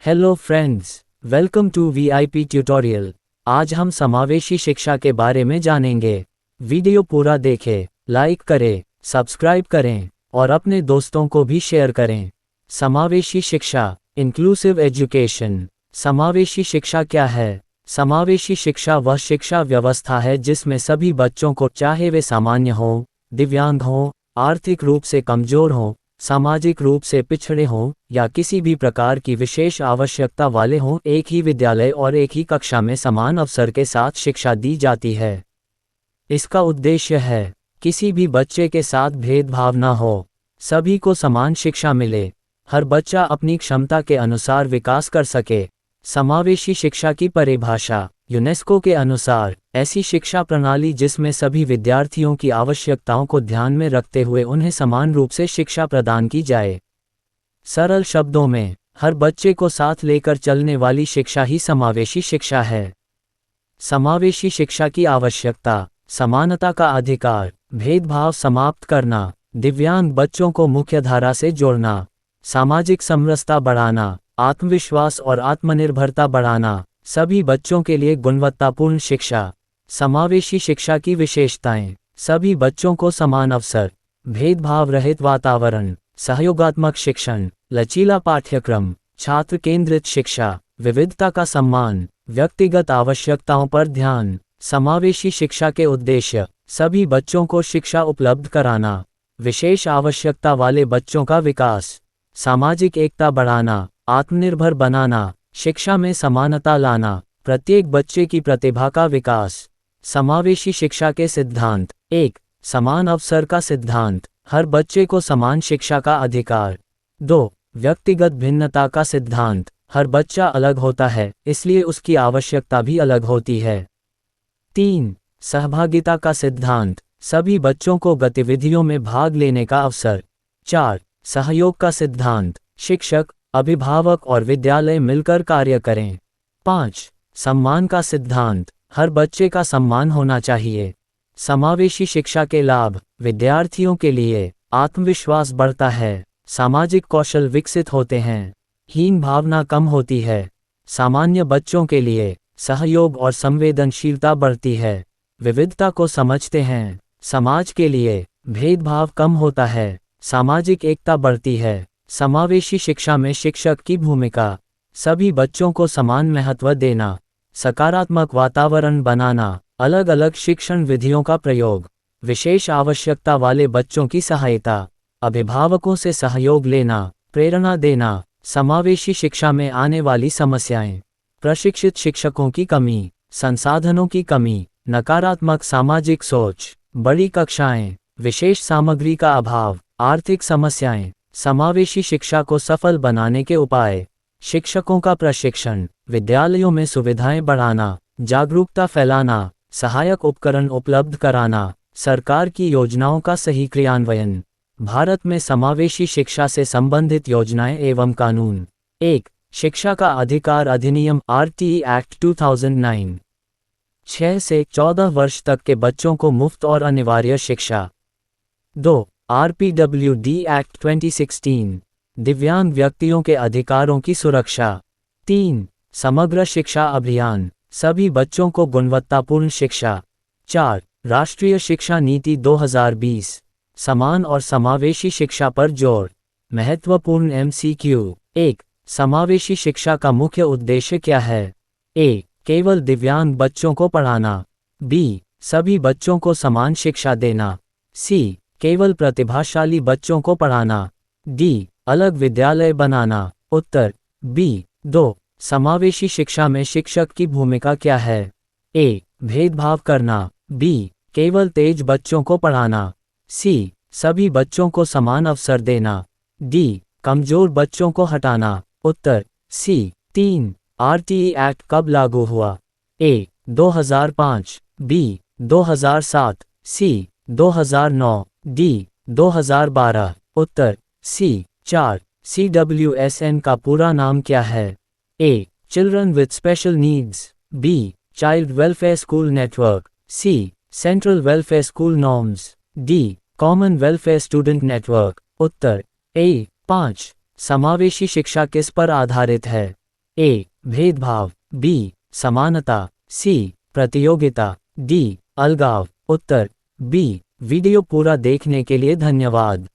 Hello friends, welcome to VIP tutorial. आज हम समावेशी शिक्षा के बारे में जानेंगे। वीडियो पूरा देखें, लाइक करें, सब्सक्राइब करें और अपने दोस्तों को भी शेयर करें। समावेशी शिक्षा, इंक्लूसिव एजुकेशन। समावेशी शिक्षा क्या है? समावेशी शिक्षा वह शिक्षा व्यवस्था है जिसमें सभी बच्चों को, चाहे वे सामान्य हों, दिव्यांग हों, आर्थिक रूप से कमजोर हों, सामाजिक रूप से पिछड़े हों या किसी भी प्रकार की विशेष आवश्यकता वाले हों, एक ही विद्यालय और एक ही कक्षा में समान अवसर के साथ शिक्षा दी जाती है। इसका उद्देश्य है किसी भी बच्चे के साथ भेदभाव न हो, सभी को समान शिक्षा मिले, हर बच्चा अपनी क्षमता के अनुसार विकास कर सके। समावेशी शिक्षा की परिभाषा। यूनेस्को के अनुसार ऐसी शिक्षा प्रणाली जिसमें सभी विद्यार्थियों की आवश्यकताओं को ध्यान में रखते हुए उन्हें समान रूप से शिक्षा प्रदान की जाए। सरल शब्दों में, हर बच्चे को साथ लेकर चलने वाली शिक्षा ही समावेशी शिक्षा है। समावेशी शिक्षा की आवश्यकता: समानता का अधिकार, भेदभाव समाप्त करना, दिव्यांग बच्चों को मुख्यधारा से जोड़ना, सामाजिक समरसता बढ़ाना, आत्मविश्वास और आत्मनिर्भरता बढ़ाना, सभी बच्चों के लिए गुणवत्तापूर्ण शिक्षा। समावेशी शिक्षा की विशेषताएं: सभी बच्चों को समान अवसर, भेदभाव रहित वातावरण, सहयोगात्मक शिक्षण, लचीला पाठ्यक्रम, छात्र केंद्रित शिक्षा, विविधता का सम्मान, व्यक्तिगत आवश्यकताओं पर ध्यान। समावेशी शिक्षा के उद्देश्य: सभी बच्चों को शिक्षा उपलब्ध कराना, विशेष आवश्यकता वाले बच्चों का विकास, सामाजिक एकता बढ़ाना, आत्मनिर्भर बनाना, शिक्षा में समानता लाना, प्रत्येक बच्चे की प्रतिभा का विकास। समावेशी शिक्षा के सिद्धांत: 1. समान अवसर का सिद्धांत, हर बच्चे को समान शिक्षा का अधिकार। 2. व्यक्तिगत भिन्नता का सिद्धांत, हर बच्चा अलग होता है, इसलिए उसकी आवश्यकता भी अलग होती है। 3. सहभागिता का सिद्धांत, सभी बच्चों को गतिविधियों में भाग लेने का अवसर। 4. सहयोग का सिद्धांत, शिक्षक, अभिभावक और विद्यालय मिलकर कार्य करें। 5. सम्मान का सिद्धांत, हर बच्चे का सम्मान होना चाहिए। समावेशी शिक्षा के लाभ: विद्यार्थियों के लिए आत्मविश्वास बढ़ता है, सामाजिक कौशल विकसित होते हैं, हीन भावना कम होती है। सामान्य बच्चों के लिए सहयोग और संवेदनशीलता बढ़ती है, विविधता को समझते हैं। समाज के लिए भेदभाव कम होता है, सामाजिक एकता बढ़ती है। समावेशी शिक्षा में शिक्षक की भूमिका: सभी बच्चों को समान महत्व देना, सकारात्मक वातावरण बनाना, अलग अलग शिक्षण विधियों का प्रयोग, विशेष आवश्यकता वाले बच्चों की सहायता, अभिभावकों से सहयोग लेना, प्रेरणा देना। समावेशी शिक्षा में आने वाली समस्याएं: प्रशिक्षित शिक्षकों की कमी, संसाधनों की कमी, नकारात्मक सामाजिक सोच, बड़ी कक्षाएं, विशेष सामग्री का अभाव, आर्थिक समस्याएं। समावेशी शिक्षा को सफल बनाने के उपाय: शिक्षकों का प्रशिक्षण, विद्यालयों में सुविधाएं बढ़ाना, जागरूकता फैलाना, सहायक उपकरण उपलब्ध कराना, सरकार की योजनाओं का सही क्रियान्वयन। भारत में समावेशी शिक्षा से संबंधित योजनाएं एवं कानून। 1. शिक्षा का अधिकार अधिनियम RTE एक्ट 2009। 6 से 14 वर्ष तक के बच्चों को मुफ्त और अनिवार्य शिक्षा। 2. RPWD एक्ट 2016, दिव्यांग व्यक्तियों के अधिकारों की सुरक्षा। 3. समग्र शिक्षा अभियान, सभी बच्चों को गुणवत्तापूर्ण शिक्षा। 4. राष्ट्रीय शिक्षा नीति 2020, समान और समावेशी शिक्षा पर जोर। महत्वपूर्ण MCQ। 1. समावेशी शिक्षा का मुख्य उद्देश्य क्या है? A. केवल दिव्यांग बच्चों को पढ़ाना। B. सभी बच्चों को समान शिक्षा देना। C. केवल प्रतिभाशाली बच्चों को पढ़ाना। D. अलग विद्यालय बनाना। उत्तर: B. 2. समावेशी शिक्षा में शिक्षक की भूमिका क्या है? A. भेदभाव करना। B. केवल तेज बच्चों को पढ़ाना। C. सभी बच्चों को समान अवसर देना। D. कमजोर बच्चों को हटाना। उत्तर: C. 3. RTE एक्ट कब लागू हुआ? A. 2005, B. 2007, C. 2009, D. 2012। Uttar: C. 4. CWSN का पूरा नाम क्या है? A. Children with special needs. B. Child welfare school network. C. Central welfare school norms. D. Common welfare student network. Uttar: A. 5. समावेशी शिक्षा किस पर आधारित है? ए भेदभाव, बी समानता, सी प्रतियोगिता, डी अलगाव। उत्तर बी। वीडियो पूरा देखने के लिए धन्यवाद।